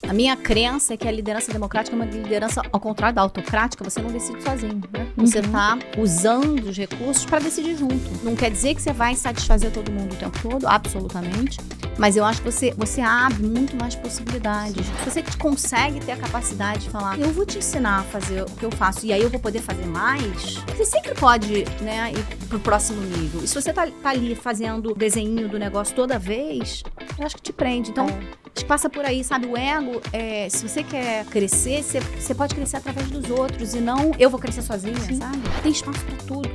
A minha crença é que a liderança democrática é uma liderança, ao contrário da autocrática, você não decide sozinho, né? Você está usando os recursos para decidir junto. Não quer dizer que você vai satisfazer todo mundo o tempo todo, absolutamente. Mas eu acho que você abre muito mais possibilidades. Se você consegue ter a capacidade de falar, eu vou te ensinar a fazer o que eu faço e aí eu vou poder fazer mais, você sempre pode, né, ir pro próximo nível. E se você tá ali fazendo o desenho do negócio toda vez, eu acho que te prende. Então, acho que passa por aí, sabe? O ego, se você quer crescer, você pode crescer através dos outros e não eu vou crescer sozinha, sabe? Tem espaço pra tudo.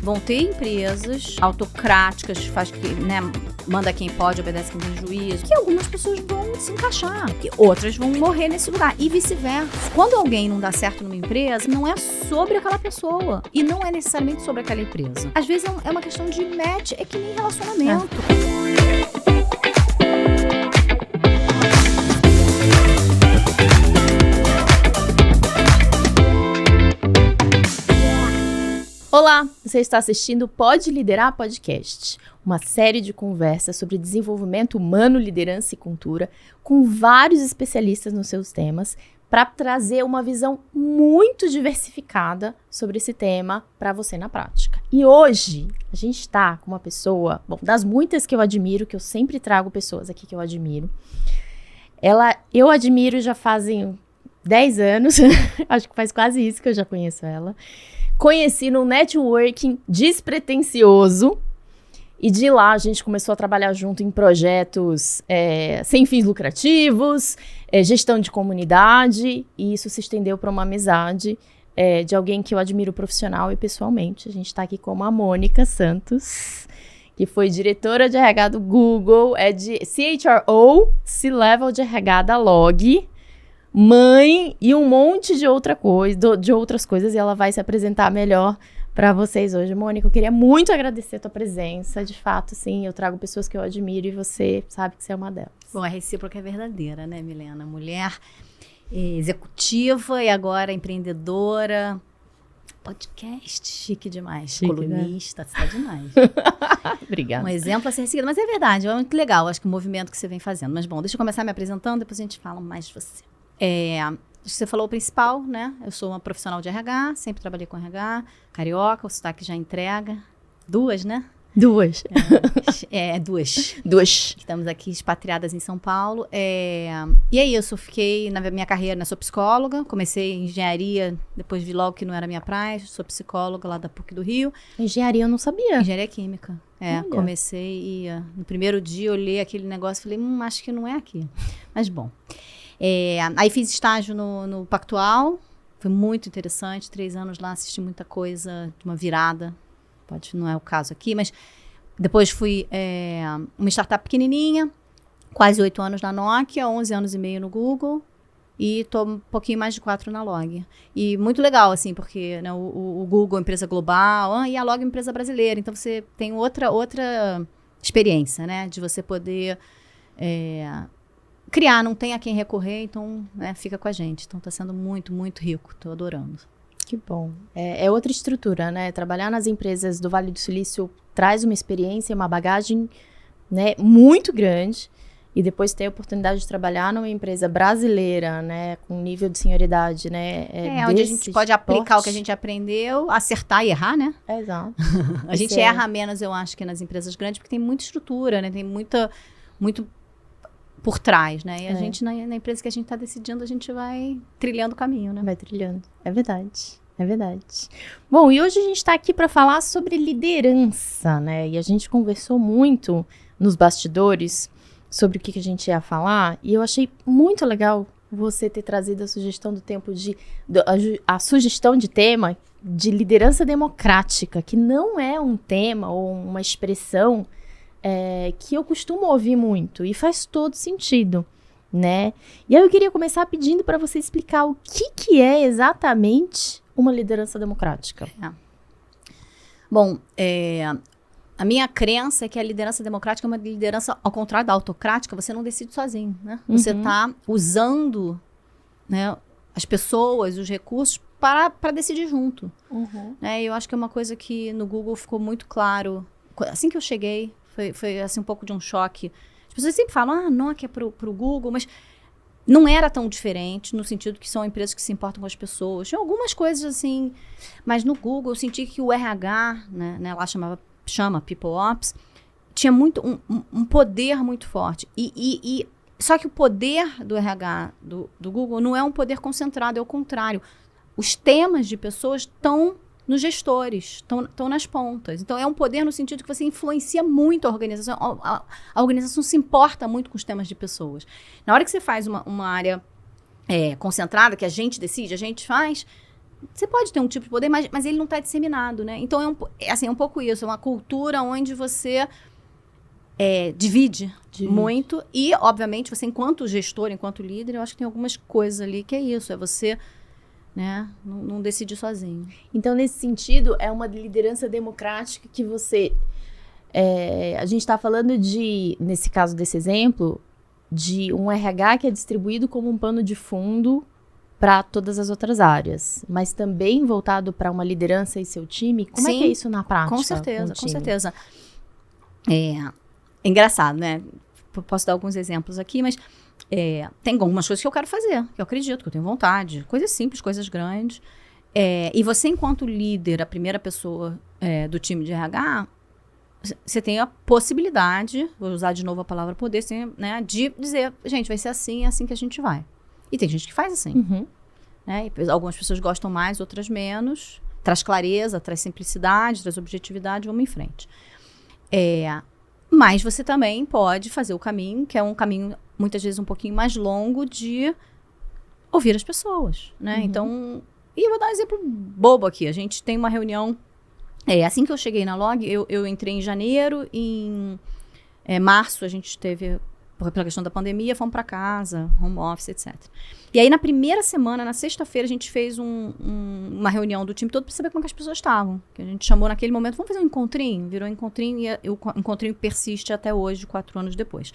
Vão ter empresas autocráticas, faz que, né, manda quem pode, obedece quem tem juízo, que algumas pessoas vão se encaixar, que outras vão morrer nesse lugar e vice-versa. Quando alguém não dá certo numa empresa, não é sobre aquela pessoa e não é necessariamente sobre aquela empresa. Às vezes é uma questão de match, é que nem relacionamento. Olá, você está assistindo o Pode Liderar Podcast, uma série de conversas sobre desenvolvimento humano, liderança e cultura, com vários especialistas nos seus temas, para trazer uma visão muito diversificada sobre esse tema para você na prática. E hoje a gente está com uma pessoa, bom, das muitas que eu admiro, que eu sempre trago pessoas aqui que eu admiro. Eu admiro já fazem 10 anos, acho que faz quase isso que eu já conheço ela. Conheci num networking despretensioso e de lá a gente começou a trabalhar junto em projetos sem fins lucrativos, gestão de comunidade, e isso se estendeu para uma amizade de alguém que eu admiro profissional e pessoalmente. A gente está aqui com a Mônica Santos, que foi diretora de RH do Google, é de CHRO, C-Level de RH da Log, mãe e um monte de outras coisas, e ela vai se apresentar melhor para vocês hoje. Mônica, eu queria muito agradecer a tua presença, de fato, sim, eu trago pessoas que eu admiro e você sabe que você é uma delas. Bom, a recíproca é verdadeira, né, Milena? Mulher executiva e agora empreendedora, podcast, chique demais, chique, colunista, né? Está demais. Obrigada. Um exemplo a ser seguido, mas é verdade, é muito legal, acho que o movimento que você vem fazendo. Mas bom, deixa eu começar me apresentando, depois a gente fala mais de você. Você falou o principal, né? Eu sou uma profissional de RH, sempre trabalhei com RH, carioca, o sotaque já entrega. Duas, né? Duas. Duas. Estamos aqui expatriadas em São Paulo. E aí, fiquei na minha carreira, sou psicóloga, comecei em engenharia, depois vi logo que não era minha praia, sou psicóloga lá da PUC do Rio. Engenharia eu não sabia. Engenharia química. Comecei e no primeiro dia eu olhei aquele negócio e falei, acho que não é aqui. Mas bom. Aí fiz estágio no Pactual, foi muito interessante, 3 anos lá, assisti muita coisa, de uma virada, não é o caso aqui, mas depois fui uma startup pequenininha, quase 8 anos na Nokia, 11 anos e meio no Google, e estou um pouquinho mais de 4 na Log. E muito legal, assim, porque né, o Google é empresa global, e a Log é empresa brasileira, então você tem outra experiência, né, de você poder criar, não tem a quem recorrer, então fica com a gente. Então tá sendo muito, muito rico, tô adorando. Que bom. É outra estrutura, né? Trabalhar nas empresas do Vale do Silício traz uma experiência, uma bagagem, né, muito grande, e depois ter a oportunidade de trabalhar numa empresa brasileira, né, com nível de senioridade, né? Onde a gente pode aplicar o que a gente aprendeu, acertar e errar, né? Exato. A gente erra menos, eu acho, que nas empresas grandes, porque tem muita estrutura, né? Tem muito por trás, né? E a gente, na empresa que a gente está decidindo, a gente vai trilhando o caminho, né? Vai trilhando. É verdade. É verdade. Bom, e hoje a gente está aqui para falar sobre liderança, né? E a gente conversou muito nos bastidores sobre o que a gente ia falar, e eu achei muito legal você ter trazido a sugestão a sugestão de tema de liderança democrática, que não é um tema ou uma expressão que eu costumo ouvir muito, e faz todo sentido, né? E aí eu queria começar pedindo para você explicar o que é exatamente uma liderança democrática. Bom, a minha crença é que a liderança democrática é uma liderança, ao contrário da autocrática, você não decide sozinho, né? Você está usando, né, as pessoas, os recursos para decidir junto. Né? E eu acho que é uma coisa que no Google ficou muito claro. Assim que eu cheguei, foi assim, um pouco de um choque. As pessoas sempre falam, Nokia é pro Google, mas não era tão diferente, no sentido que são empresas que se importam com as pessoas. Tinha algumas coisas assim, mas no Google eu senti que o RH, né, lá chama People Ops, tinha muito um poder muito forte. Só que o poder do RH do Google não é um poder concentrado, é o contrário. Os temas de pessoas estão nos gestores, estão nas pontas. Então, é um poder no sentido que você influencia muito a organização. A organização se importa muito com os temas de pessoas. Na hora que você faz uma área concentrada, que a gente decide, a gente faz, você pode ter um tipo de poder, mas ele não está disseminado, né? Então, é um pouco isso. É uma cultura onde você divide muito. E, obviamente, você, enquanto gestor, enquanto líder, eu acho que tem algumas coisas ali que é isso. É você... né? Não decidir sozinho. Então, nesse sentido, é uma liderança democrática que você... a gente está falando nesse caso desse exemplo, de um RH que é distribuído como um pano de fundo para todas as outras áreas, mas também voltado para uma liderança e seu time. Como é que é isso na prática? Com certeza. É engraçado, né? Posso dar alguns exemplos aqui, mas... tem algumas coisas que eu quero fazer, que eu acredito, que eu tenho vontade. Coisas simples, coisas grandes. E você, enquanto líder, a primeira pessoa do time de RH, você tem a possibilidade, vou usar de novo a palavra poder, né, de dizer, gente, vai ser assim, é assim que a gente vai. E tem gente que faz assim. Uhum. Né? E algumas pessoas gostam mais, outras menos. Traz clareza, traz simplicidade, traz objetividade, vamos em frente. Mas você também pode fazer o caminho, que é um caminho... muitas vezes um pouquinho mais longo, de ouvir as pessoas, né? Uhum. Então, e eu vou dar um exemplo bobo aqui. A gente tem uma reunião, assim que eu cheguei na Log, eu entrei em janeiro, em março a gente teve, pela questão da pandemia, fomos para casa, home office, etc. E aí, na primeira semana, na sexta-feira, a gente fez uma reunião do time todo para saber como é que as pessoas estavam. Que a gente chamou naquele momento, vamos fazer um encontrinho? Virou um encontrinho, e o encontrinho persiste até hoje, 4 anos depois.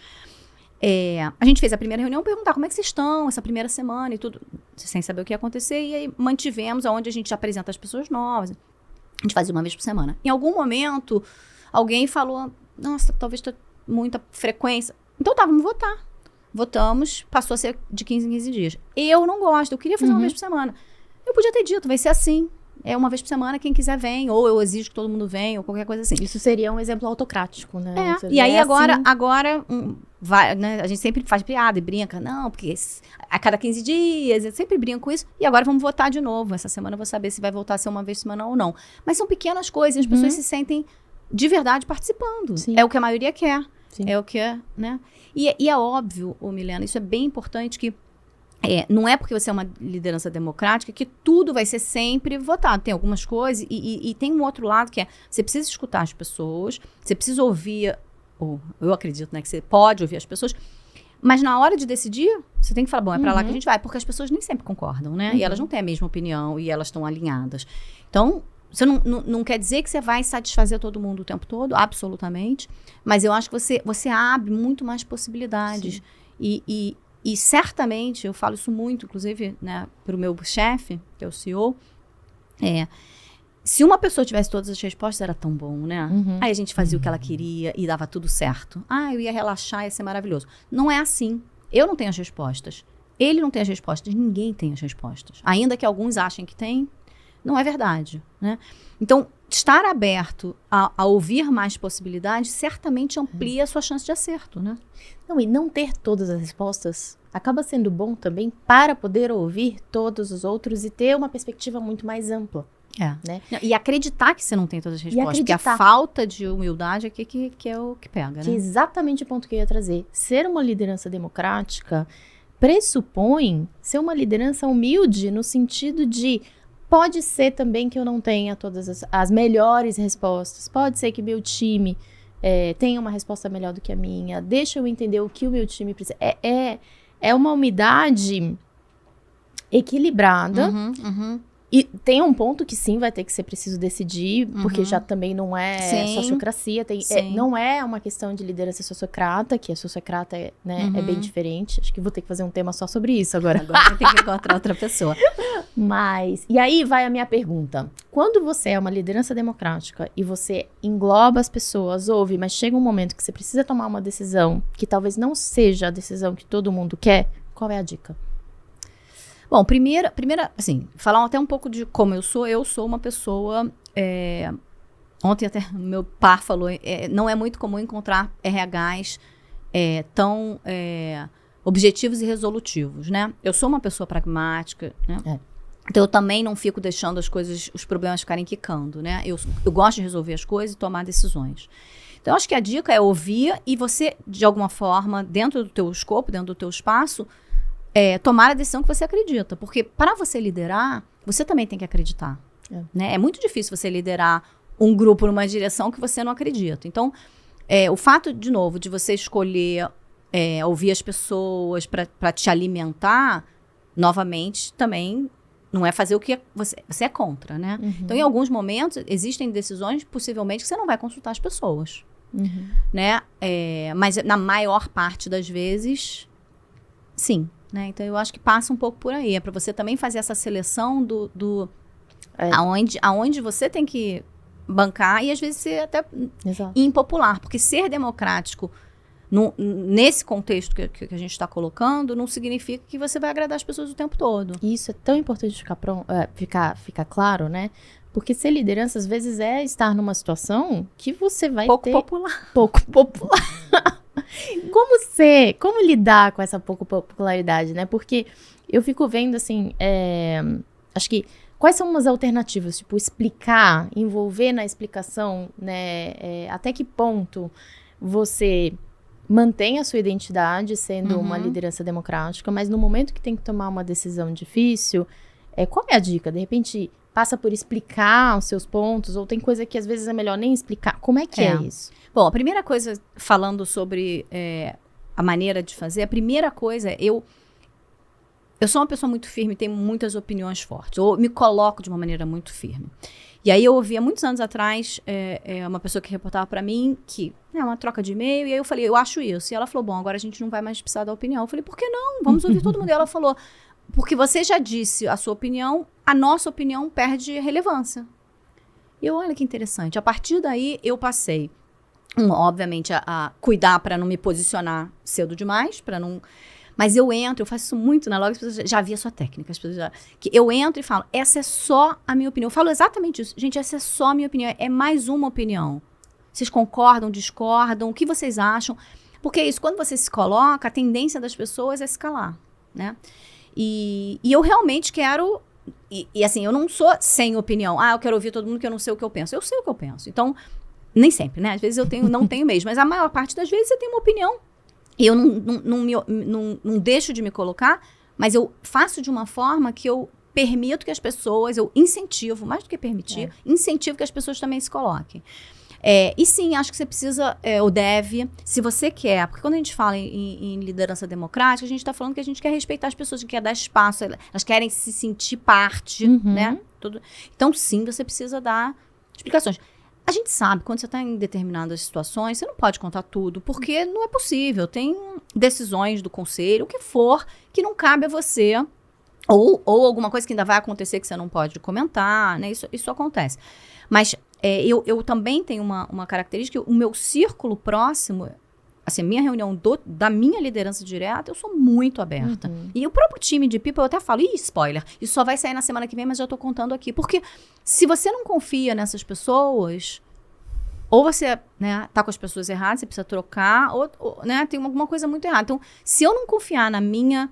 A gente fez a primeira reunião, perguntar como é que vocês estão, essa primeira semana e tudo, sem saber o que ia acontecer, e aí mantivemos onde a gente apresenta as pessoas novas. A gente fazia uma vez por semana. Em algum momento, alguém falou, nossa, talvez tenha muita frequência. Então tá, vamos votar. Votamos, passou a ser de 15 em 15 dias. Eu não gosto, eu queria fazer uma vez por semana. Eu podia ter dito, vai ser assim. Uma vez por semana, quem quiser vem, ou eu exijo que todo mundo venha, ou qualquer coisa assim. Isso seria um exemplo autocrático, né? E aí agora vai, né, a gente sempre faz piada e brinca, não, porque a cada 15 dias, eu sempre brinco com isso, e agora vamos votar de novo. Essa semana eu vou saber se vai voltar a ser uma vez por semana ou não. Mas são pequenas coisas, as pessoas se sentem de verdade participando. Sim. É o que a maioria quer. Sim. É o que é, né? E é óbvio, Milena, isso é bem importante, que não é porque você é uma liderança democrática que tudo vai ser sempre votado. Tem algumas coisas, e tem um outro lado que você precisa escutar as pessoas, você precisa ouvir, ou eu acredito, né, que você pode ouvir as pessoas, mas na hora de decidir, você tem que falar, bom, é pra lá que a gente vai, porque as pessoas nem sempre concordam, né? E elas não têm a mesma opinião, e elas estão alinhadas. Então, você não quer dizer que você vai satisfazer todo mundo o tempo todo, absolutamente, mas eu acho que você abre muito mais possibilidades. E certamente, eu falo isso muito, inclusive, né, para o meu chefe, que é o CEO, se uma pessoa tivesse todas as respostas, era tão bom, né? Aí a gente fazia o que ela queria e dava tudo certo. Eu ia relaxar, ia ser maravilhoso. Não é assim. Eu não tenho as respostas. Ele não tem as respostas. Ninguém tem as respostas. Ainda que alguns achem que tem, não é verdade, né? Então, estar aberto a ouvir mais possibilidades certamente amplia a sua chance de acerto, né? E não ter todas as respostas acaba sendo bom também para poder ouvir todos os outros e ter uma perspectiva muito mais ampla. Né? E acreditar que você não tem todas as respostas, porque a falta de humildade aqui que é o que pega, né? Que é exatamente o ponto que eu ia trazer. Ser uma liderança democrática pressupõe ser uma liderança humilde no sentido de pode ser também que eu não tenha todas as melhores respostas, pode ser que meu time tenha uma resposta melhor do que a minha, deixa eu entender o que o meu time precisa. É uma humildade equilibrada. E tem um ponto que sim vai ter que ser preciso decidir, porque já também não é sociocracia, não é uma questão de liderança sociocrata, que a sociocrata é bem diferente. Acho que vou ter que fazer um tema só sobre isso agora. Agora você tem que encontrar outra pessoa. E aí vai a minha pergunta. Quando você é uma liderança democrática e você engloba as pessoas, ouve, mas chega um momento que você precisa tomar uma decisão que talvez não seja a decisão que todo mundo quer, Qual é a dica? Bom, primeira, assim, falar até um pouco de como eu sou. Eu sou uma pessoa... Ontem até meu par falou, não é muito comum encontrar RHs tão objetivos e resolutivos, né? Eu sou uma pessoa pragmática, né? Então eu também não fico deixando os problemas ficarem quicando, né? Eu gosto de resolver as coisas e tomar decisões. Então eu acho que a dica é ouvir e você, de alguma forma, dentro do teu escopo, dentro do teu espaço, tomar a decisão que você acredita. Porque para você liderar, você também tem que acreditar. Né? É muito difícil você liderar um grupo numa direção que você não acredita. Então, o fato, de novo, de você escolher ouvir as pessoas para te alimentar, novamente, também não é fazer o que você é contra, né? Uhum. Então, em alguns momentos, existem decisões, possivelmente, que você não vai consultar as pessoas. Uhum. Né? Mas, na maior parte das vezes, sim. Né? Então, eu acho que passa um pouco por aí. É para você também fazer essa seleção aonde você tem que bancar e às vezes ser até impopular, porque ser democrático nesse contexto que a gente está colocando não significa que você vai agradar as pessoas o tempo todo. Isso é tão importante ficar claro, né? Porque ser liderança às vezes é estar numa situação que você vai pouco popular. Como lidar com essa pouco popularidade, né? Porque eu fico vendo assim, acho que quais são umas alternativas? Tipo, explicar, envolver na explicação, né? Até que ponto você mantém a sua identidade sendo uma liderança democrática, mas no momento que tem que tomar uma decisão difícil, qual é a dica? De repente, passa por explicar os seus pontos, ou tem coisa que às vezes é melhor nem explicar. Como é que é isso? Bom, a primeira coisa, falando sobre a maneira de fazer, a primeira coisa é eu sou uma pessoa muito firme, tenho muitas opiniões fortes. Eu me coloco de uma maneira muito firme. E aí eu ouvi há muitos anos atrás uma pessoa que reportava para mim que uma troca de e-mail, e aí eu falei, eu acho isso. E ela falou, bom, agora a gente não vai mais precisar da opinião. Eu falei, por que não? Vamos ouvir todo mundo. E ela falou, porque você já disse a sua opinião, a nossa opinião perde relevância. E eu, olha que interessante. A partir daí eu passei, obviamente, a cuidar para não me posicionar cedo demais, para não... Mas eu faço isso muito na Log, as pessoas já vi a sua técnica, as pessoas que eu entro e falo, essa é só a minha opinião. Eu falo exatamente isso. Gente, essa é só a minha opinião, é mais uma opinião. Vocês concordam, discordam, o que vocês acham? Porque é isso, quando você se coloca, a tendência das pessoas é se calar, né? E eu realmente quero, e assim, eu não sou sem opinião. Eu quero ouvir todo mundo que eu não sei o que eu penso. Eu sei o que eu penso. Então, nem sempre, né? Às vezes eu não tenho mesmo, mas a maior parte das vezes eu tenho uma opinião. E eu não deixo de me colocar, mas eu faço de uma forma que eu permito que as pessoas, eu incentivo, mais do que permitir, incentivo que as pessoas também se coloquem. E sim, acho que você precisa, ou deve, se você quer, porque quando a gente fala em liderança democrática, a gente está falando que a gente quer respeitar as pessoas, a gente quer dar espaço, elas querem se sentir parte, né? Então sim, você precisa dar explicações. A gente sabe, quando você está em determinadas situações, você não pode contar tudo, porque não é possível. Tem decisões do conselho, o que for, que não cabe a você. Ou alguma coisa que ainda vai acontecer que você não pode comentar, né? Isso acontece. Mas eu também tenho uma característica, o meu círculo próximo, assim, minha reunião da minha liderança direta, eu sou muito aberta. E o próprio time de people, eu até falo, spoiler, isso só vai sair na semana que vem, mas já tô contando aqui. Porque se você não confia nessas pessoas, ou você, né, tá com as pessoas erradas, você precisa trocar, ou né, tem alguma coisa muito errada. Então, se eu não confiar na minha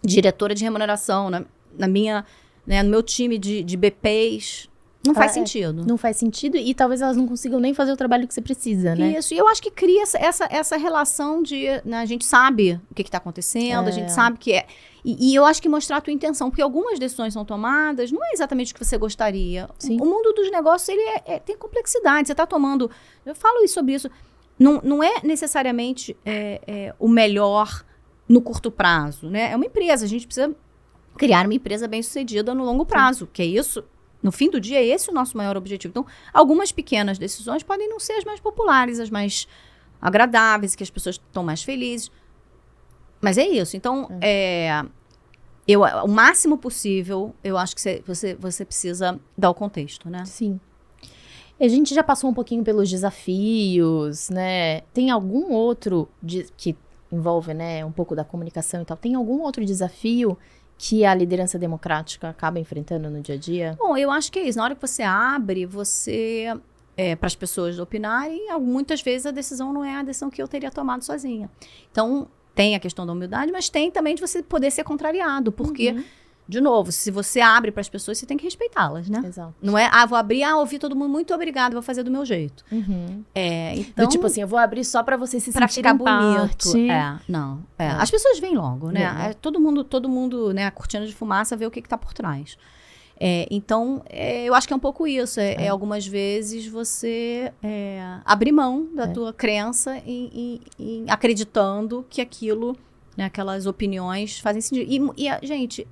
diretora de remuneração, na minha, né, no meu time de BPs... Não faz sentido. Não faz sentido e talvez elas não consigam nem fazer o trabalho que você precisa, né? Isso, e eu acho que cria essa relação de... Né, a gente sabe o que está acontecendo, a gente sabe que é... E eu acho que mostrar a tua intenção, porque algumas decisões são tomadas, não é exatamente o que você gostaria. Sim. O mundo dos negócios, ele tem complexidade. Você está tomando... Eu falo sobre isso. Não é necessariamente o melhor no curto prazo, né? É uma empresa, a gente precisa criar uma empresa bem-sucedida no longo prazo, que é isso... No fim do dia, esse é o nosso maior objetivo. Então, algumas pequenas decisões podem não ser as mais populares, as mais agradáveis, que as pessoas estão mais felizes. Mas é isso. Então, o máximo possível, eu acho que você precisa dar o contexto, né? Sim. A gente já passou um pouquinho pelos desafios, né? Tem algum outro que envolve, né, um pouco da comunicação e tal. Tem algum outro desafio que a liderança democrática acaba enfrentando no dia a dia? Bom, eu acho que é isso. Na hora que você abre, para as pessoas opinarem, muitas vezes a decisão não é a decisão que eu teria tomado sozinha. Então, tem a questão da humildade, mas tem também de você poder ser contrariado, porque, de novo, se você abre para as pessoas, você tem que respeitá-las, né? Exato. Não é, vou abrir, ouvi todo mundo, muito obrigado, vou fazer do meu jeito. Então, tipo assim, eu vou abrir só para você se pra sentir ficar bonito. Não. As pessoas veem logo, né? Todo mundo, né, a cortina de fumaça vê o que tá por trás. Então, eu acho que é um pouco isso. Algumas vezes você abrir mão da tua crença em acreditando que aquilo, né, aquelas opiniões fazem sentido. Gente,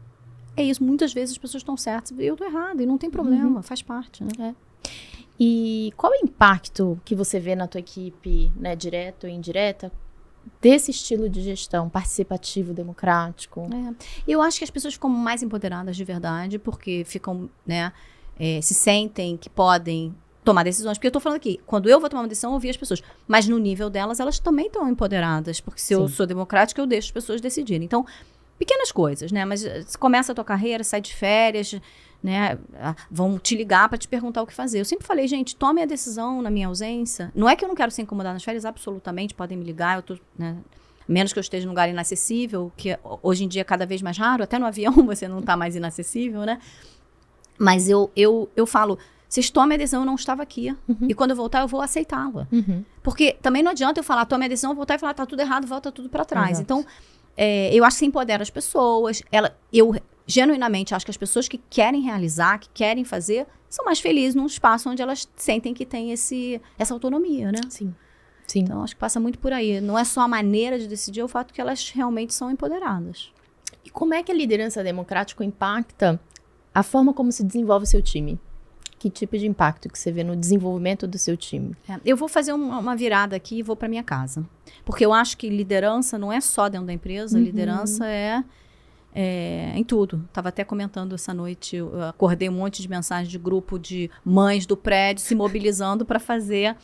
é isso. Muitas vezes as pessoas estão certas e eu tô errada. E não tem problema, faz parte, né? E qual é o impacto que você vê na tua equipe, né, direta ou indireta, desse estilo de gestão participativo, democrático? Eu acho que as pessoas ficam mais empoderadas de verdade, porque ficam, né, se sentem que podem tomar decisões. Porque eu tô falando aqui, quando eu vou tomar uma decisão, eu ouvi as pessoas. Mas no nível delas, elas também estão empoderadas. Porque se eu sou democrática, eu deixo as pessoas decidirem. Então, pequenas coisas, né? Mas você começa a tua carreira, sai de férias, né? Vão te ligar para te perguntar o que fazer. Eu sempre falei, gente, tome a decisão na minha ausência. Não é que eu não quero ser incomodada nas férias, absolutamente, podem me ligar, eu tô, né? Menos que eu esteja num lugar inacessível, que hoje em dia é cada vez mais raro, até no avião você não tá mais inacessível, né? Mas eu falo, vocês tomem a decisão, eu não estava aqui. E quando eu voltar, eu vou aceitá-la. Porque também não adianta eu falar, tome a decisão, voltar e falar, tá tudo errado, volta tudo para trás. Exato. Então, eu acho que você empodera as pessoas. Eu genuinamente acho que as pessoas que querem realizar, que querem fazer, são mais felizes num espaço onde elas sentem que tem essa autonomia, né? Sim. Então, acho que passa muito por aí. Não é só a maneira de decidir, é o fato que elas realmente são empoderadas. E como é que a liderança democrática impacta a forma como se desenvolve o seu time? Que tipo de impacto que você vê no desenvolvimento do seu time? Eu vou fazer uma virada aqui e vou para minha casa. Porque eu acho que liderança não é só dentro da empresa, liderança é em tudo. Estava até comentando essa noite, eu acordei um monte de mensagens de grupo de mães do prédio se mobilizando para fazer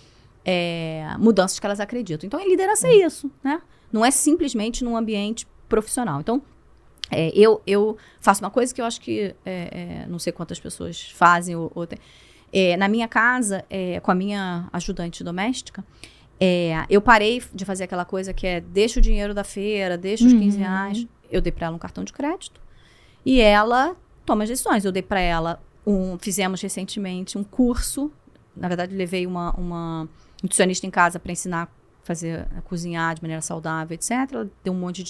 mudanças que elas acreditam. Então, a liderança é isso, né? Não é simplesmente num ambiente profissional. Então, eu faço uma coisa que eu acho que não sei quantas pessoas fazem na minha casa, com a minha ajudante doméstica, eu parei de fazer aquela coisa que deixa o dinheiro da feira, deixa os 15 reais. Eu dei para ela um cartão de crédito e ela toma as decisões. Eu dei para ela fizemos recentemente um curso. Na verdade, levei uma nutricionista em casa para ensinar a cozinhar de maneira saudável, etc. Ela deu um monte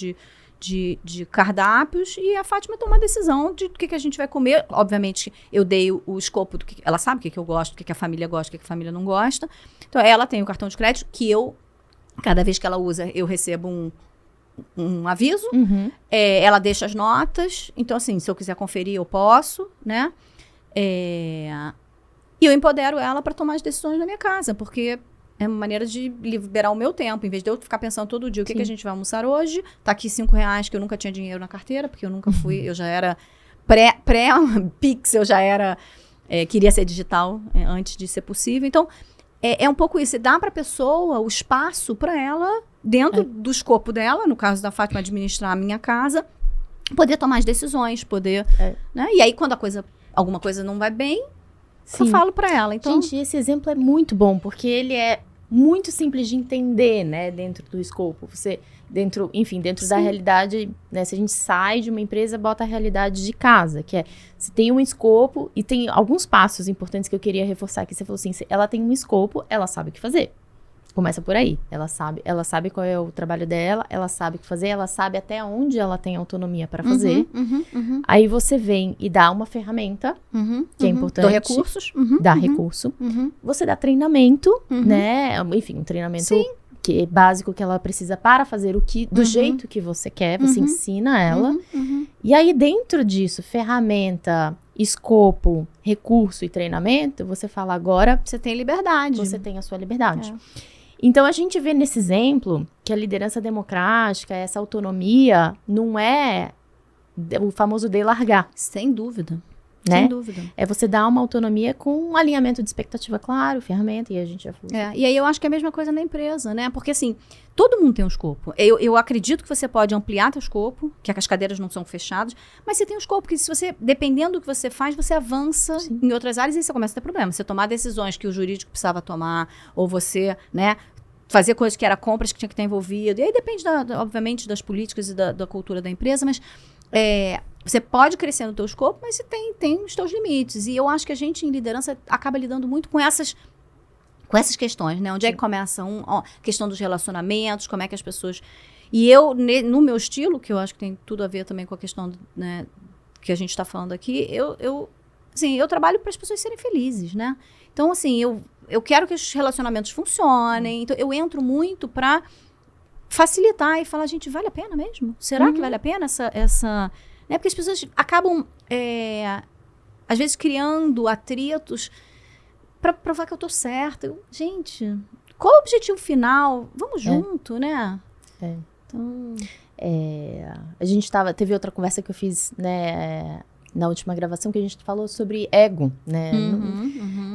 de cardápios e a Fátima tomou a decisão de o que a gente vai comer. Obviamente, eu dei o escopo do que ela sabe o que eu gosto, o que a família gosta, o que a família não gosta. Então, ela tem o cartão de crédito que cada vez que ela usa, eu recebo um aviso. Ela deixa as notas. Então, assim, se eu quiser conferir, eu posso, né? E eu empodero ela para tomar as decisões na minha casa, porque é uma maneira de liberar o meu tempo. Em vez de eu ficar pensando todo dia o que a gente vai almoçar hoje, tá aqui 5 reais, que eu nunca tinha dinheiro na carteira, porque eu nunca fui, eu já era pré-Pix, eu já era, queria ser digital antes de ser possível. Então, é um pouco isso. Você dá para a pessoa o espaço para ela, dentro do escopo dela, no caso da Fátima, administrar a minha casa, poder tomar as decisões, poder... Né? E aí, quando alguma coisa não vai bem, eu falo para ela. Então, gente, esse exemplo é muito bom, porque ele é muito simples de entender, né, dentro do escopo. Dentro da realidade, né, se a gente sai de uma empresa, bota a realidade de casa, que você tem um escopo e tem alguns passos importantes que eu queria reforçar aqui. Você falou assim, ela tem um escopo, ela sabe o que fazer. Começa por aí. Ela sabe qual é o trabalho dela, ela sabe o que fazer, ela sabe até onde ela tem autonomia para fazer. Aí você vem e dá uma ferramenta, que é importante. Dá recursos. Dá recurso. Você dá treinamento, né? Enfim, um treinamento que é básico que ela precisa para fazer do jeito que você quer. Você ensina ela. E aí, dentro disso, ferramenta, escopo, recurso e treinamento, você fala agora... Você tem liberdade. Você tem a sua liberdade. Então, a gente vê nesse exemplo que a liderança democrática, essa autonomia, não é o famoso de largar. Sem dúvida. né? Sem dúvida. É você dar uma autonomia com um alinhamento de expectativa claro, ferramenta, e a gente já falou. E aí eu acho que é a mesma coisa na empresa, né? Porque assim, todo mundo tem um escopo. Eu acredito que você pode ampliar teu escopo, que as cadeiras não são fechadas, mas você tem um escopo que se você, dependendo do que você faz, você avança em outras áreas e você começa a ter problema. Você tomar decisões que o jurídico precisava tomar, ou você, né, fazer coisas que era compras que tinha que estar envolvido. E aí depende, obviamente, das políticas e da cultura da empresa, mas você pode crescer no teu escopo, mas você tem os teus limites. E eu acho que a gente, em liderança, acaba lidando muito com essas questões, né? Onde é que começa questão dos relacionamentos, como é que as pessoas... E eu, no meu estilo, que eu acho que tem tudo a ver também com a questão, né, que a gente está falando aqui, eu trabalho para as pessoas serem felizes, né? Então, assim, eu quero que os relacionamentos funcionem, então eu entro muito para facilitar e falar, gente, vale a pena mesmo? Será que vale a pena essa... Né? Porque as pessoas acabam, às vezes, criando atritos para provar que eu tô certa. Gente, qual o objetivo final? Vamos junto, né? Então... a gente teve outra conversa que eu fiz, né, na última gravação, que a gente falou sobre ego, né?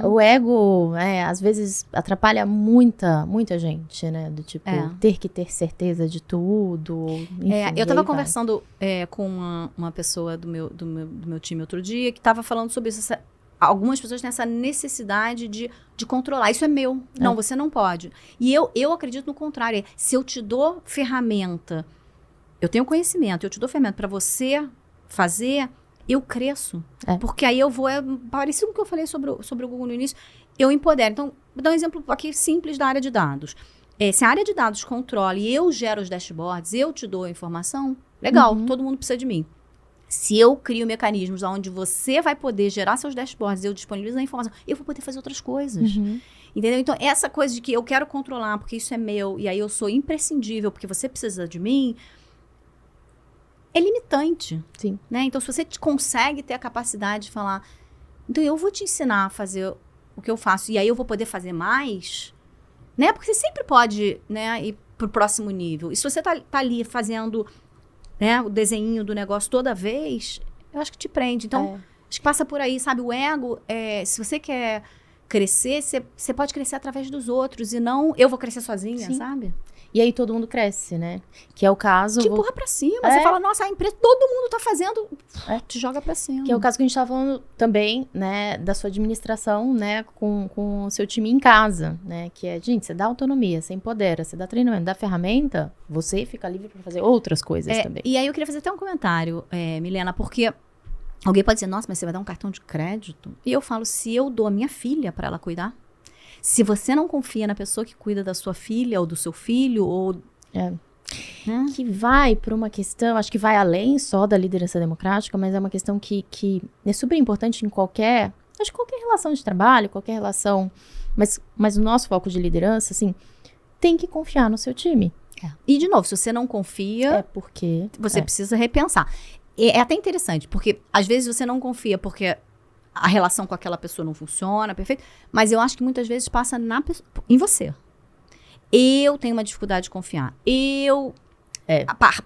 O ego, às vezes, atrapalha muita gente, né? Do tipo, ter que ter certeza de tudo. Enfim, eu tava conversando com uma pessoa do meu time outro dia, que tava falando sobre isso. Algumas pessoas têm essa necessidade de controlar. Isso é meu. Não, você não pode. E eu acredito no contrário. Se eu te dou ferramenta, eu tenho conhecimento, eu te dou ferramenta para você fazer... eu cresço. Porque aí eu vou... parecido com o que eu falei sobre o Google no início. Eu empodero. Então, vou dar um exemplo aqui simples da área de dados. Se a área de dados controla e eu gero os dashboards, eu te dou a informação, legal, todo mundo precisa de mim. Se eu crio mecanismos onde você vai poder gerar seus dashboards, eu disponibilizo a informação, eu vou poder fazer outras coisas. Entendeu? Então, essa coisa de que eu quero controlar porque isso é meu, e aí eu sou imprescindível porque você precisa de mim... é limitante. Sim. Né? Então, se você consegue ter a capacidade de falar, então eu vou te ensinar a fazer o que eu faço, e aí eu vou poder fazer mais, né? Porque você sempre pode, né, ir pro próximo nível. E se você tá ali fazendo, né, o desenho do negócio toda vez, eu acho que te prende. Então, acho que passa por aí, sabe? O ego, se você quer crescer, você pode crescer através dos outros, e não eu vou crescer sozinha, sabe? E aí todo mundo cresce, né? Que é o caso... te empurra pra cima. Você fala, nossa, a empresa, todo mundo tá fazendo, te joga pra cima. Que é o caso que a gente tava falando também, né? Da sua administração, né? Com o seu time em casa, né? Que é, gente, você dá autonomia, você empodera, você dá treinamento, dá ferramenta, você fica livre pra fazer outras coisas também. E aí eu queria fazer até um comentário, Milena, porque alguém pode dizer, nossa, mas você vai dar um cartão de crédito? E eu falo, se eu dou a minha filha pra ela cuidar, se você não confia na pessoa que cuida da sua filha ou do seu filho, ou... Né? Que vai por uma questão, acho que vai além só da liderança democrática, mas é uma questão que é super importante em qualquer relação de trabalho, qualquer relação, mas o nosso foco de liderança, assim, tem que confiar no seu time. E, de novo, se você não confia, porque você precisa repensar. É até interessante, porque às vezes você não confia porque... a relação com aquela pessoa não funciona, perfeito. Mas eu acho que muitas vezes passa em você. Eu tenho uma dificuldade de confiar. Eu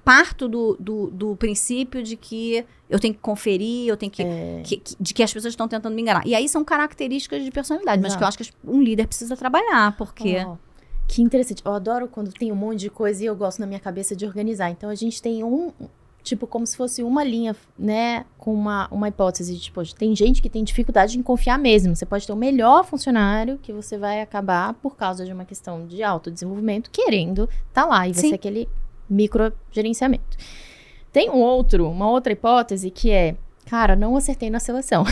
parto do princípio de que eu tenho que conferir, eu tenho de que as pessoas estão tentando me enganar. E aí são características de personalidade, mas que eu acho que um líder precisa trabalhar, porque... que interessante. Eu adoro quando tem um monte de coisa e eu gosto na minha cabeça de organizar. Então, a gente tem tipo, como se fosse uma linha, né, com uma hipótese, tipo, tem gente que tem dificuldade em confiar mesmo. Você pode ter o melhor funcionário que você vai acabar, por causa de uma questão de autodesenvolvimento, querendo tá lá, e vai ser aquele microgerenciamento. Tem uma outra hipótese que é, cara, não acertei na seleção.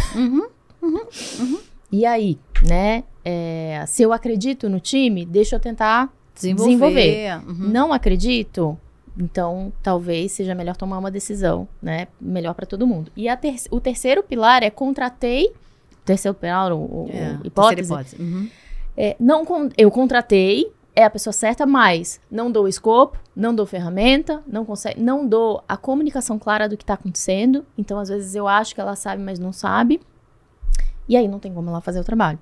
E aí, né, se eu acredito no time, deixa eu tentar desenvolver. Não acredito... Então, talvez seja melhor tomar uma decisão, né? Melhor para todo mundo. E o terceiro pilar é contratei. Terceiro pilar, hipótese. Eu contratei, é a pessoa certa, mas não dou escopo, não dou ferramenta, não dou a comunicação clara do que está acontecendo. Então, às vezes, eu acho que ela sabe, mas não sabe. E aí, não tem como ela fazer o trabalho.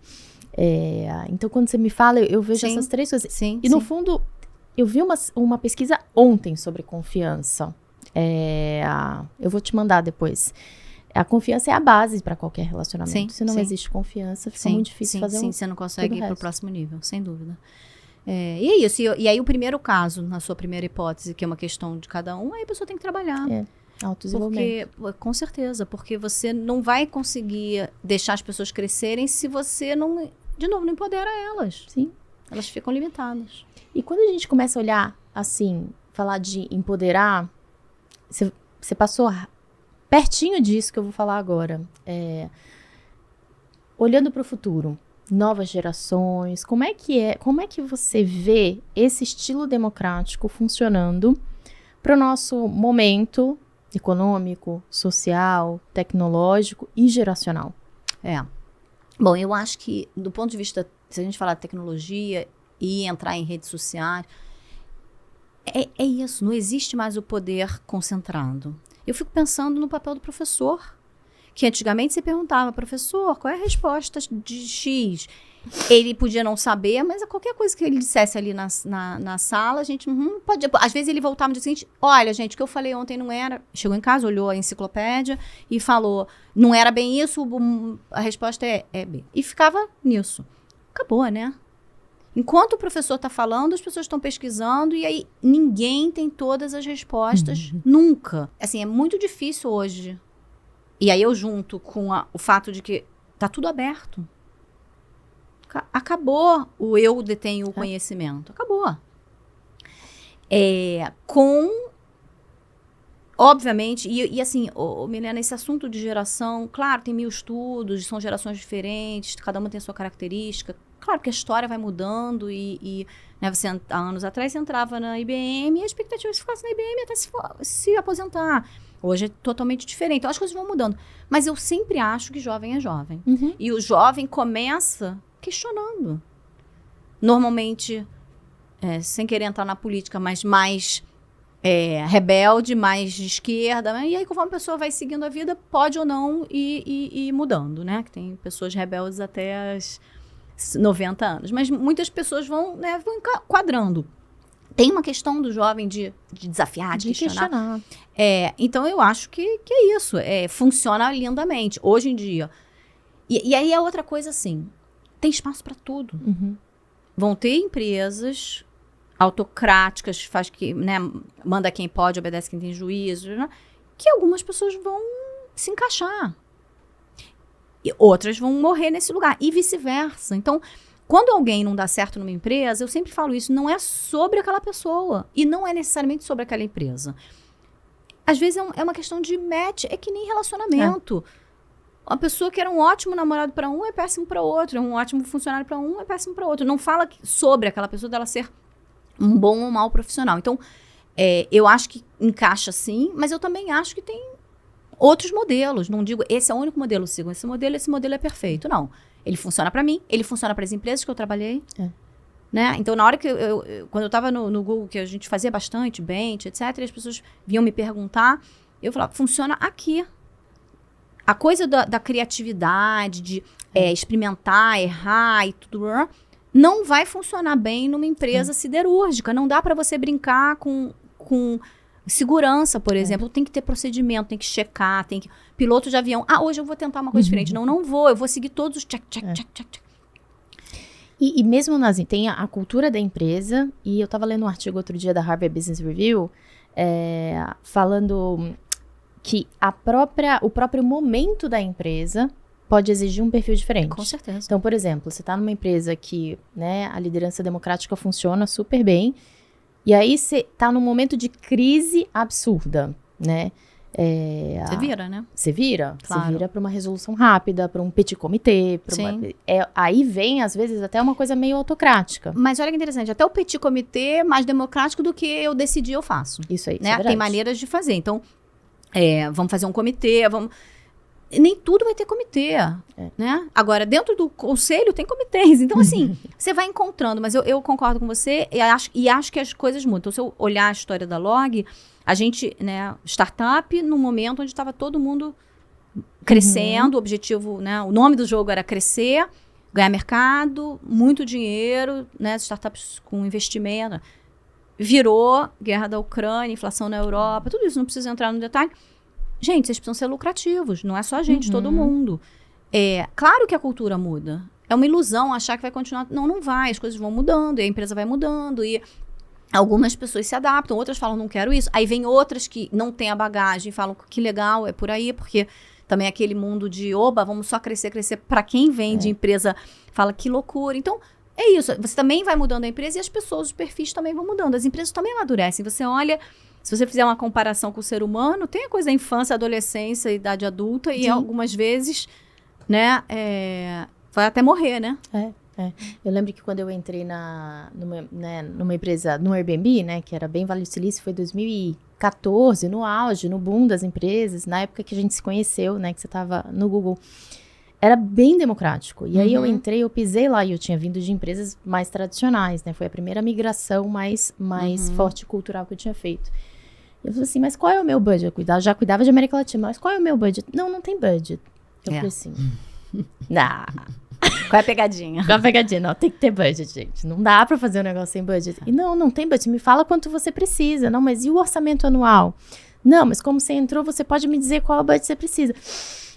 Então, quando você me fala, eu vejo essas três coisas. No fundo... eu vi uma pesquisa ontem sobre confiança. Eu vou te mandar depois. A confiança é a base para qualquer relacionamento. Sim, Se não sim. existe confiança, fica Sim, muito difícil fazer sim, você não consegue ir tudo o para o resto. próximo nível, sem dúvida. E é isso. E aí o primeiro caso, na sua primeira hipótese, que é uma questão de cada um, aí a pessoa tem que trabalhar. Autodesenvolvimento. Com certeza, porque você não vai conseguir deixar as pessoas crescerem se você não, de novo, não empodera elas. Sim. Elas ficam limitadas. E quando a gente começa a olhar, assim, falar de empoderar, você passou pertinho disso que eu vou falar agora. Olhando para o futuro, novas gerações, como é que você vê esse estilo democrático funcionando para o nosso momento econômico, social, tecnológico e geracional? Bom, eu acho que, do ponto de vista, se a gente falar de tecnologia e entrar em redes sociais, é isso, não existe mais o poder concentrado. Eu fico pensando no papel do professor, que antigamente você perguntava, professor, qual é a resposta de X? Ele podia não saber, mas qualquer coisa que ele dissesse ali na sala, a gente pode. Às vezes ele voltava no dia seguinte, olha, gente, o que eu falei ontem não era. Chegou em casa, olhou a enciclopédia e falou, não era bem isso, a resposta é B. E ficava nisso. Acabou, né? Enquanto o professor está falando, as pessoas estão pesquisando e aí ninguém tem todas as respostas nunca. Assim, é muito difícil hoje. E aí eu junto com o fato de que tá tudo aberto. Acabou o eu detenho o conhecimento. Acabou. Obviamente, e assim, Milena, esse assunto de geração, claro, tem 1000 estudos, são gerações diferentes, cada uma tem a sua característica. Claro que a história vai mudando né, você, há anos atrás, você entrava na IBM e a expectativa é que você ficasse na IBM até se aposentar. Hoje é totalmente diferente. Então, as coisas vão mudando. Mas eu sempre acho que jovem é jovem. E o jovem começa questionando. Normalmente, sem querer entrar na política, mas mais rebelde, mais de esquerda. Né? E aí, conforme a pessoa vai seguindo a vida, pode ou não ir mudando, né? Que tem pessoas rebeldes até as 90 anos. Mas muitas pessoas vão enquadrando. Tem uma questão do jovem de desafiar, de questionar. Então, eu acho que é isso. Funciona lindamente. Hoje em dia. E aí é outra coisa assim. Tem espaço para tudo. Vão ter empresas autocráticas, né, manda quem pode, obedece quem tem juízo, né, que algumas pessoas vão se encaixar. E outras vão morrer nesse lugar. E vice-versa. Então, quando alguém não dá certo numa empresa, eu sempre falo isso, não é sobre aquela pessoa. E não é necessariamente sobre aquela empresa. Às vezes é uma questão de match, é que nem relacionamento. Uma pessoa que era um ótimo namorado para um é péssimo para outro, é um ótimo funcionário para um é péssimo para outro. Não fala sobre aquela pessoa dela ser um bom ou mau profissional. Então, eu acho que encaixa sim, mas eu também acho que tem outros modelos. Não digo, esse é o único modelo, sigam esse modelo é perfeito. Não. Ele funciona para mim, ele funciona para as empresas que eu trabalhei. Né? Então, na hora que quando eu estava no Google, que a gente fazia bastante, bench, etc., e as pessoas vinham me perguntar, eu falava, funciona aqui. A coisa da criatividade, de experimentar, errar e tudo, não vai funcionar bem numa empresa siderúrgica. Não dá para você brincar com segurança, por exemplo. Tem que ter procedimento, tem que checar, piloto de avião. Hoje eu vou tentar uma coisa diferente. Não vou. Eu vou seguir todos os check. E mesmo assim, tem a cultura da empresa, e eu estava lendo um artigo outro dia da Harvard Business Review, falando que o próprio momento da empresa pode exigir um perfil diferente. Com certeza. Então, por exemplo, você está numa empresa que, né, a liderança democrática funciona super bem, e aí você está num momento de crise absurda, né? Você vira, né? Você vira. Claro. Você vira para uma resolução rápida, para um petit comitê. Aí vem, às vezes, até uma coisa meio autocrática. Mas olha que interessante, até o petit comitê é mais democrático do que eu decidi, eu faço. Isso aí, né? isso é Tem maneiras de fazer. Então, vamos fazer um comitê, nem tudo vai ter comitê, né? Agora, dentro do conselho tem comitês. Então, assim, você vai encontrando. Mas eu concordo com você e acho que as coisas mudam. Então, se eu olhar a história da Log, a gente, né, startup, num momento onde estava todo mundo crescendo, o objetivo, né, o nome do jogo era crescer, ganhar mercado, muito dinheiro, né, startups com investimento. Virou guerra da Ucrânia, inflação na Europa, tudo isso, não precisa entrar no detalhe. gente, vocês precisam ser lucrativos, não é só a gente, todo mundo. Claro que a cultura muda. É uma ilusão achar que vai continuar. Não vai, as coisas vão mudando, e a empresa vai mudando, e algumas pessoas se adaptam, outras falam, não quero isso. Aí vem outras que não têm a bagagem, falam, que legal, é por aí, porque também é aquele mundo de, oba, vamos só crescer. Para quem vem de empresa, fala, que loucura. Então, é isso, você também vai mudando a empresa e as pessoas, os perfis também vão mudando. As empresas também amadurecem. Você olha, se você fizer uma comparação com o ser humano, tem a coisa da infância, adolescência, idade adulta, e algumas vezes, né, vai até morrer, né? Eu lembro que quando eu entrei numa empresa, no Airbnb, né, que era bem Vale do Silício, foi 2014, no auge, no boom das empresas, na época que a gente se conheceu, né, que você estava no Google. Era bem democrático. E aí eu entrei, eu pisei lá e eu tinha vindo de empresas mais tradicionais, né? Foi a primeira migração mais forte cultural que eu tinha feito. Eu falei assim, mas qual é o meu budget? Eu já cuidava de América Latina, mas qual é o meu budget? Não tem budget. Eu falei assim, Qual é a pegadinha? Qual é a pegadinha? Não, tem que ter budget, gente. Não dá pra fazer um negócio sem budget. E não tem budget. Me fala quanto você precisa. Não, mas e o orçamento anual? Não, mas como você entrou, você pode me dizer qual é o budget você precisa.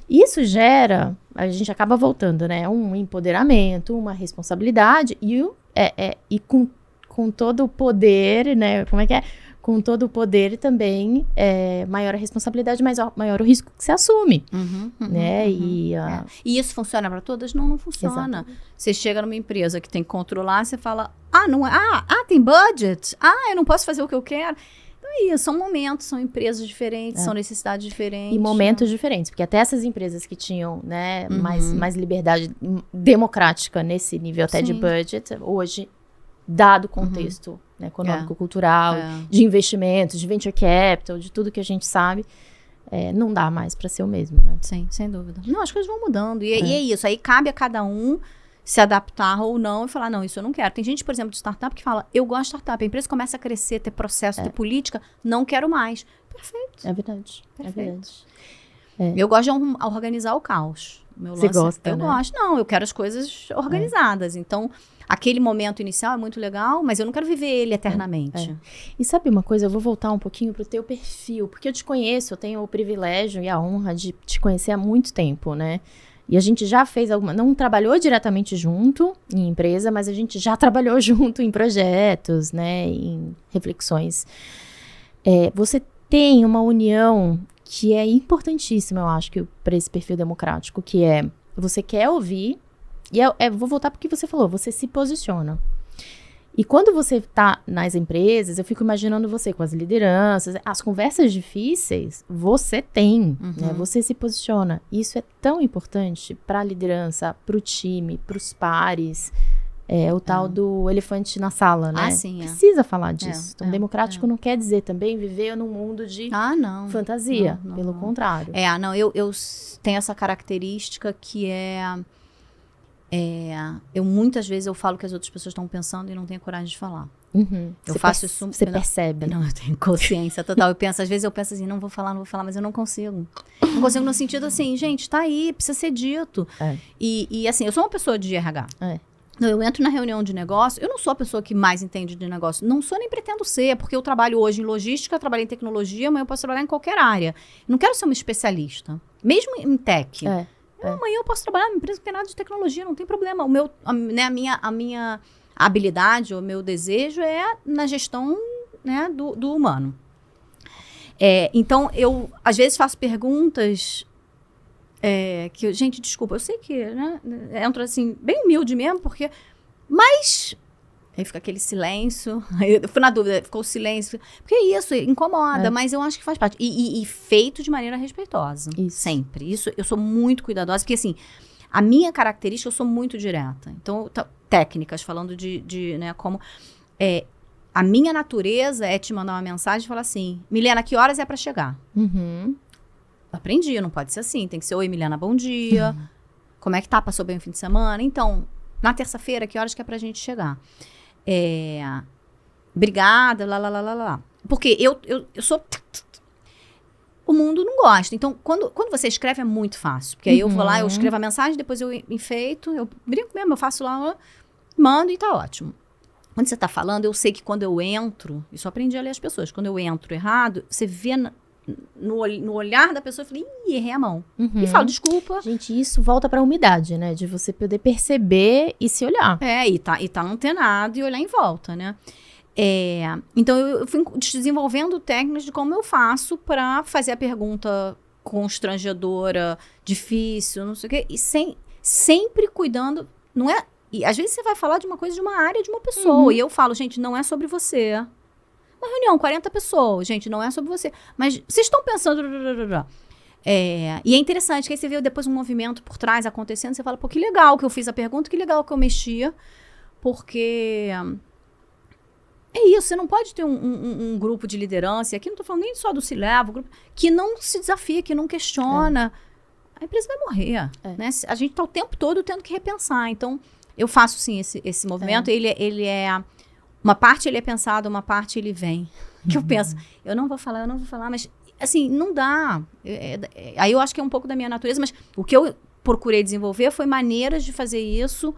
Isso gera, a gente acaba voltando, né? Um empoderamento, uma responsabilidade e com todo o poder, né? Como é que é? Com todo o poder também, maior a responsabilidade, maior o risco que você assume, né? E isso funciona para todas? Não funciona. Exatamente. Você chega numa empresa que tem que controlar, você fala, não é, tem budget? Eu não posso fazer o que eu quero? Isso, são momentos, são empresas diferentes, são necessidades diferentes. E momentos diferentes, porque até essas empresas que tinham, né, mais liberdade democrática nesse nível até de budget, hoje, dado o contexto né, econômico, cultural, de investimentos, de venture capital, de tudo que a gente sabe, não dá mais para ser o mesmo, né? Sim, sem dúvida. Não, as coisas vão mudando, e é isso, aí cabe a cada um se adaptar ou não e falar, não, isso eu não quero. Tem gente, por exemplo, de startup que fala, eu gosto de startup, a empresa começa a crescer, ter processo, ter política, não quero mais. Perfeito. É verdade. Perfeito. É verdade. Eu gosto de organizar o caos. Você gosta, eu gosto. Não, eu quero as coisas organizadas. Então, aquele momento inicial é muito legal, mas eu não quero viver ele eternamente. E sabe uma coisa? Eu vou voltar um pouquinho pro teu perfil, porque eu te conheço, eu tenho o privilégio e a honra de te conhecer há muito tempo, né? E a gente já fez não trabalhou diretamente junto em empresa, mas a gente já trabalhou junto em projetos, né, em reflexões. Você tem uma união que é importantíssima, eu acho, para esse perfil democrático, que você quer ouvir, e vou voltar porque você falou, você se posiciona. E quando você está nas empresas, eu fico imaginando você com as lideranças, as conversas difíceis, você tem, né? Você se posiciona. Isso é tão importante para a liderança, para o time, para os pares. O tal do elefante na sala, né? Sim, Precisa falar disso. Então, democrático não quer dizer também viver num mundo de fantasia. Pelo contrário. Eu tenho essa característica que eu muitas vezes eu falo que as outras pessoas estão pensando e não tenho coragem de falar. Eu faço isso. Você percebe? Não, eu tenho consciência total. Às vezes eu penso assim, não vou falar, mas eu não consigo. Não consigo no sentido assim, gente, tá aí, precisa ser dito. E assim, eu sou uma pessoa de RH. Eu entro na reunião de negócio, eu não sou a pessoa que mais entende de negócio. Não sou nem pretendo ser, porque eu trabalho hoje em logística, trabalho em tecnologia, amanhã eu posso trabalhar em qualquer área. Não quero ser uma especialista. Mesmo em tech. Amanhã eu posso trabalhar numa empresa que tem nada de tecnologia, não tem problema. A minha habilidade, o meu desejo é na gestão, né, do humano. Então, eu às vezes faço perguntas que, gente, desculpa, eu sei que, né, entro assim, bem humilde mesmo, porque, mas... Aí fica aquele silêncio, eu fui na dúvida, ficou o silêncio, porque isso incomoda, mas eu acho que faz parte, e feito de maneira respeitosa, sempre, isso eu sou muito cuidadosa, porque assim, a minha característica, eu sou muito direta, então, técnicas, falando de né, como, a minha natureza é te mandar uma mensagem e falar assim, Milena, que horas é pra chegar? Aprendi, não pode ser assim, tem que ser, oi Milena, bom dia, como é que tá, passou bem o fim de semana? Então, na terça-feira, que horas que é pra gente chegar? Obrigada, lá. Porque eu sou... O mundo não gosta. Então, quando você escreve é muito fácil. Porque aí eu vou lá, eu escrevo a mensagem, depois eu enfeito, eu brinco mesmo, eu faço lá, mando e tá ótimo. Quando você tá falando, eu sei que quando eu entro, isso eu aprendi a ler as pessoas, quando eu entro errado, você vê no olhar da pessoa, eu falei, errei a mão. Uhum. E falo, desculpa. Gente, isso volta pra umidade, né? De você poder perceber e se olhar. E tá antenado e olhar em volta, né? Então, eu fui desenvolvendo técnicas de como eu faço para fazer a pergunta constrangedora, difícil, não sei o quê, e sempre cuidando, não é... E às vezes você vai falar de uma coisa de uma área de uma pessoa, e eu falo, gente, não é sobre você. Uma reunião, 40 pessoas, gente, não é sobre você. Mas vocês estão pensando... E é interessante que aí você vê depois um movimento por trás acontecendo, você fala, pô, que legal que eu fiz a pergunta, que legal que eu mexia, porque... É isso, você não pode ter um grupo de liderança, aqui não estou falando nem só do C-Level, grupo, que não se desafia, que não questiona. A empresa vai morrer. Né? A gente está o tempo todo tendo que repensar. Então, eu faço sim esse movimento. Ele é... Uma parte ele é pensado, uma parte ele vem. Que eu penso, eu não vou falar, mas assim, não dá. Aí eu acho que é um pouco da minha natureza, mas o que eu procurei desenvolver foi maneiras de fazer isso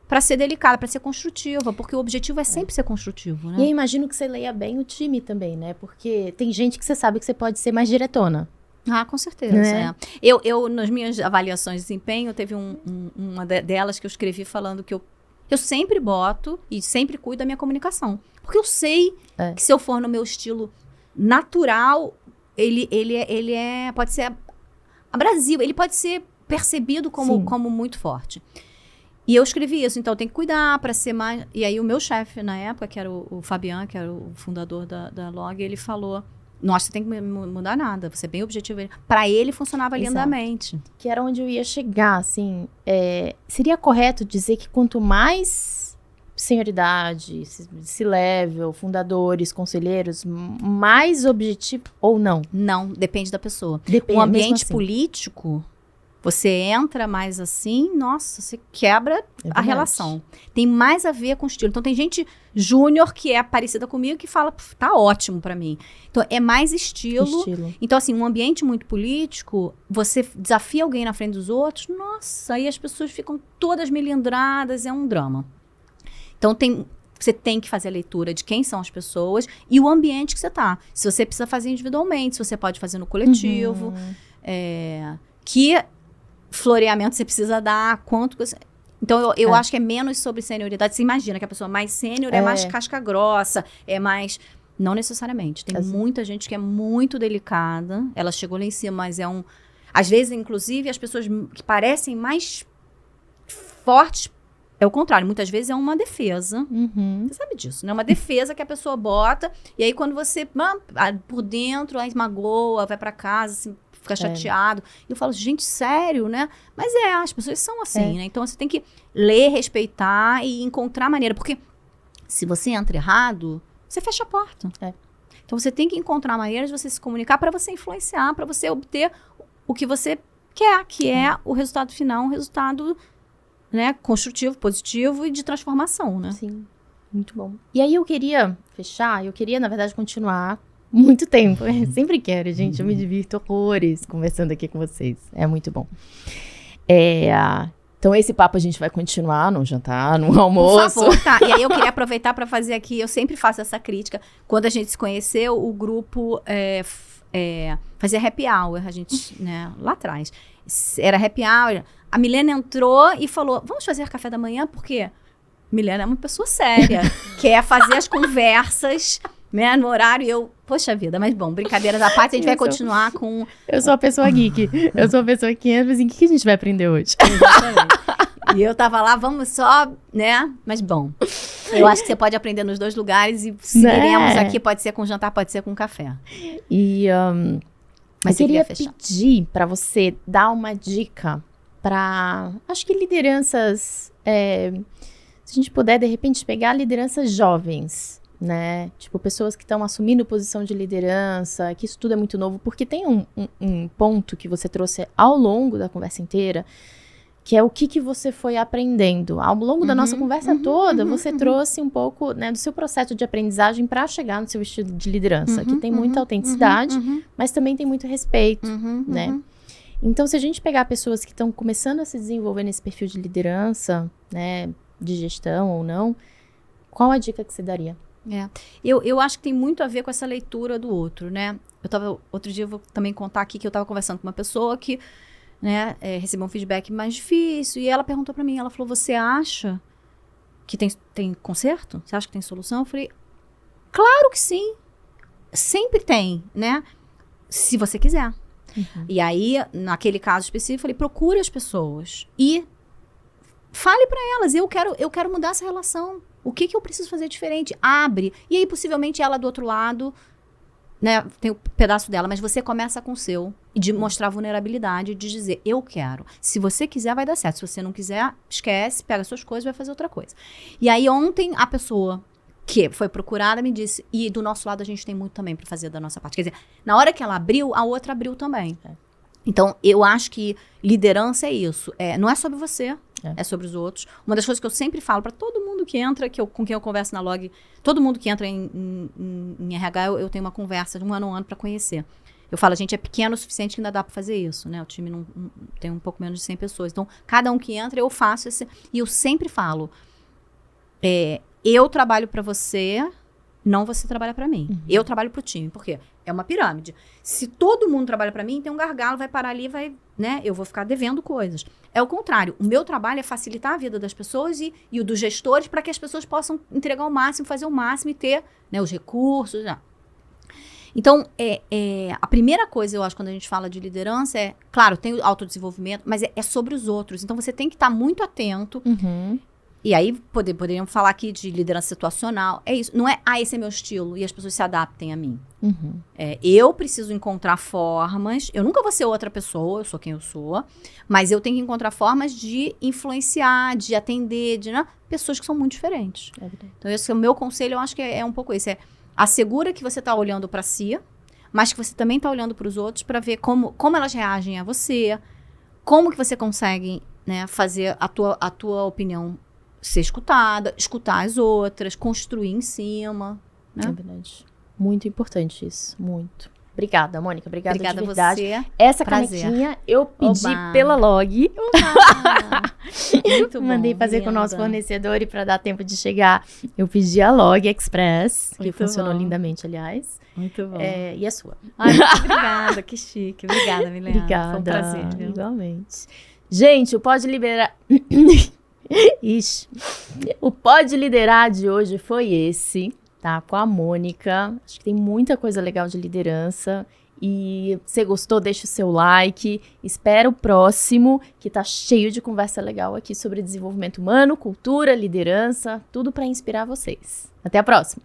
para ser delicada, para ser construtiva, porque o objetivo é sempre ser construtivo, né? E eu imagino que você leia bem o time também, né? Porque tem gente que você sabe que você pode ser mais diretona. Ah, com certeza. Né? Eu, nas minhas avaliações de desempenho, teve uma delas que eu escrevi falando que eu sempre boto e sempre cuido da minha comunicação. Porque eu sei que se eu for no meu estilo natural, ele pode ser abrasivo, ele pode ser percebido como muito forte. E eu escrevi isso, então tem que cuidar para ser mais... E aí o meu chefe na época, que era o Fabian, que era o fundador da Log, ele falou, nossa, você tem que mudar nada, você é bem objetivo. Para ele funcionava lindamente. Que era onde eu ia chegar, assim, seria correto dizer que quanto mais senioridade, C-level, fundadores, conselheiros, mais objetivo ou não? Não, depende da pessoa. Depende, o ambiente assim. político... Você entra mais assim, nossa, você quebra a relação. Tem mais a ver com o estilo. Então, tem gente júnior que é parecida comigo que fala, tá ótimo pra mim. Então, é mais estilo. Então, assim, um ambiente muito político, você desafia alguém na frente dos outros, nossa, aí as pessoas ficam todas melindradas, é um drama. Então, você tem que fazer a leitura de quem são as pessoas e o ambiente que você tá. Se você precisa fazer individualmente, se você pode fazer no coletivo, que... floreamento você precisa dar, quanto... Então, eu acho que é menos sobre senioridade. Você imagina que a pessoa mais sênior é mais casca grossa, é mais... Não necessariamente. Tem muita gente que é muito delicada. Ela chegou lá em cima, mas é um... Às vezes, inclusive, as pessoas que parecem mais fortes, é o contrário. Muitas vezes é uma defesa. Você sabe disso, né? Uma defesa que a pessoa bota, e aí quando você, por dentro, aí magoa, vai pra casa, assim, fica chateado. E eu falo, gente, sério, né? Mas as pessoas são assim, né? Então, você tem que ler, respeitar e encontrar maneira. Porque se você entra errado, você fecha a porta. Então, você tem que encontrar maneiras de você se comunicar para você influenciar, para você obter o que você quer, que é o resultado final, um resultado, né, construtivo, positivo e de transformação, né? Sim, muito bom. E aí, eu queria fechar, na verdade, continuar muito tempo. Eu sempre quero, gente. Eu me divirto horrores conversando aqui com vocês. É muito bom. Então, esse papo a gente vai continuar no jantar, no almoço. Por favor, tá. E aí, eu queria aproveitar para fazer aqui, eu sempre faço essa crítica. Quando a gente se conheceu, o grupo fazia happy hour, a gente, né, lá atrás. Era happy hour. A Milena entrou e falou, vamos fazer café da manhã? Porque Milena é uma pessoa séria, quer fazer as conversas... Né, no horário, poxa vida, mas bom, brincadeiras à parte, a gente vai continuar com... Eu sou a pessoa geek, eu sou a pessoa que entra assim, o que a gente vai aprender hoje? Exatamente. E eu tava lá, vamos só, né, mas bom, eu acho que você pode aprender nos dois lugares e se iremos aqui, pode ser com jantar, pode ser com café. E mas eu queria pedir pra você dar uma dica pra, acho que lideranças, se a gente puder, de repente, pegar lideranças jovens, né? Tipo, pessoas que estão assumindo posição de liderança, que isso tudo é muito novo, porque tem um ponto que você trouxe ao longo da conversa inteira, que é o que você foi aprendendo. Ao longo da nossa conversa toda, você trouxe um pouco, né, do seu processo de aprendizagem para chegar no seu estilo de liderança, que tem muita autenticidade, mas também tem muito respeito, né? Então, se a gente pegar pessoas que estão começando a se desenvolver nesse perfil de liderança, né, de gestão ou não, qual a dica que você daria? Eu acho que tem muito a ver com essa leitura do outro, né? Outro dia eu vou também contar aqui que eu estava conversando com uma pessoa que, né, recebeu um feedback mais difícil e ela perguntou para mim, ela falou, você acha que tem conserto? Você acha que tem solução? Eu falei, claro que sim. Sempre tem, né? Se você quiser. Uhum. E aí, naquele caso específico, eu falei, procure as pessoas e fale para elas, eu quero mudar essa relação. O que eu preciso fazer diferente? Abre. E aí, possivelmente, ela do outro lado, né, tem o pedaço dela, mas você começa com o seu. E de mostrar vulnerabilidade, de dizer, eu quero. Se você quiser, vai dar certo. Se você não quiser, esquece, pega suas coisas e vai fazer outra coisa. E aí, ontem, a pessoa que foi procurada me disse, e do nosso lado a gente tem muito também para fazer da nossa parte. Quer dizer, na hora que ela abriu, a outra abriu também. Então, eu acho que liderança é isso. Não é sobre você, é sobre os outros. Uma das coisas que eu sempre falo para todo mundo que entra, com quem eu converso na Log, todo mundo que entra em RH, eu tenho uma conversa de 1 ano a 1 ano para conhecer. Eu falo, a gente é pequeno o suficiente que ainda dá para fazer isso, né? O time não tem um pouco menos de 100 pessoas. Então, cada um que entra, eu faço esse... E eu sempre falo, eu trabalho para você, não você trabalha para mim. Uhum. Eu trabalho pro time. Por quê? É uma pirâmide. Se todo mundo trabalha para mim, tem um gargalo, vai parar ali, né? Eu vou ficar devendo coisas. É o contrário. O meu trabalho é facilitar a vida das pessoas e o dos gestores para que as pessoas possam entregar o máximo, fazer o máximo e ter, né, os recursos. Né? Então, a primeira coisa, eu acho, quando a gente fala de liderança claro, tem o autodesenvolvimento, mas é sobre os outros. Então, você tem que estar muito atento. Uhum. E aí, poderíamos falar aqui de liderança situacional. É isso. Não é, esse é meu estilo e as pessoas se adaptem a mim. Uhum. Eu preciso encontrar formas. Eu nunca vou ser outra pessoa, eu sou quem eu sou. Mas eu tenho que encontrar formas de influenciar, de atender, né, pessoas que são muito diferentes. Então, esse é o meu conselho, eu acho que é um pouco isso. Assegura que você está olhando para si, mas que você também está olhando para os outros para ver como elas reagem a você, como que você consegue, né, fazer a tua opinião ser escutada, escutar as outras, construir em cima, né? É verdade. Muito importante isso, muito. Obrigada, Mônica. Obrigada de verdade. Você. Essa Prazer. canequinha eu pedi pela Log. Muito bom. Mandei fazer com o nosso fornecedor e para dar tempo de chegar, eu pedi a Log Express, que funcionou lindamente, aliás. Muito bom. E a sua. Ai, muito obrigada, que chique. Obrigada, Milena. Obrigada. Foi um prazer, viu? Igualmente. Gente, o Pode Liberar... Ixi. O Pode Liderar de hoje foi esse, tá? Com a Mônica. Acho que tem muita coisa legal de liderança. E se gostou, deixa o seu like. Espera o próximo, que tá cheio de conversa legal aqui sobre desenvolvimento humano, cultura, liderança, tudo para inspirar vocês. Até a próxima!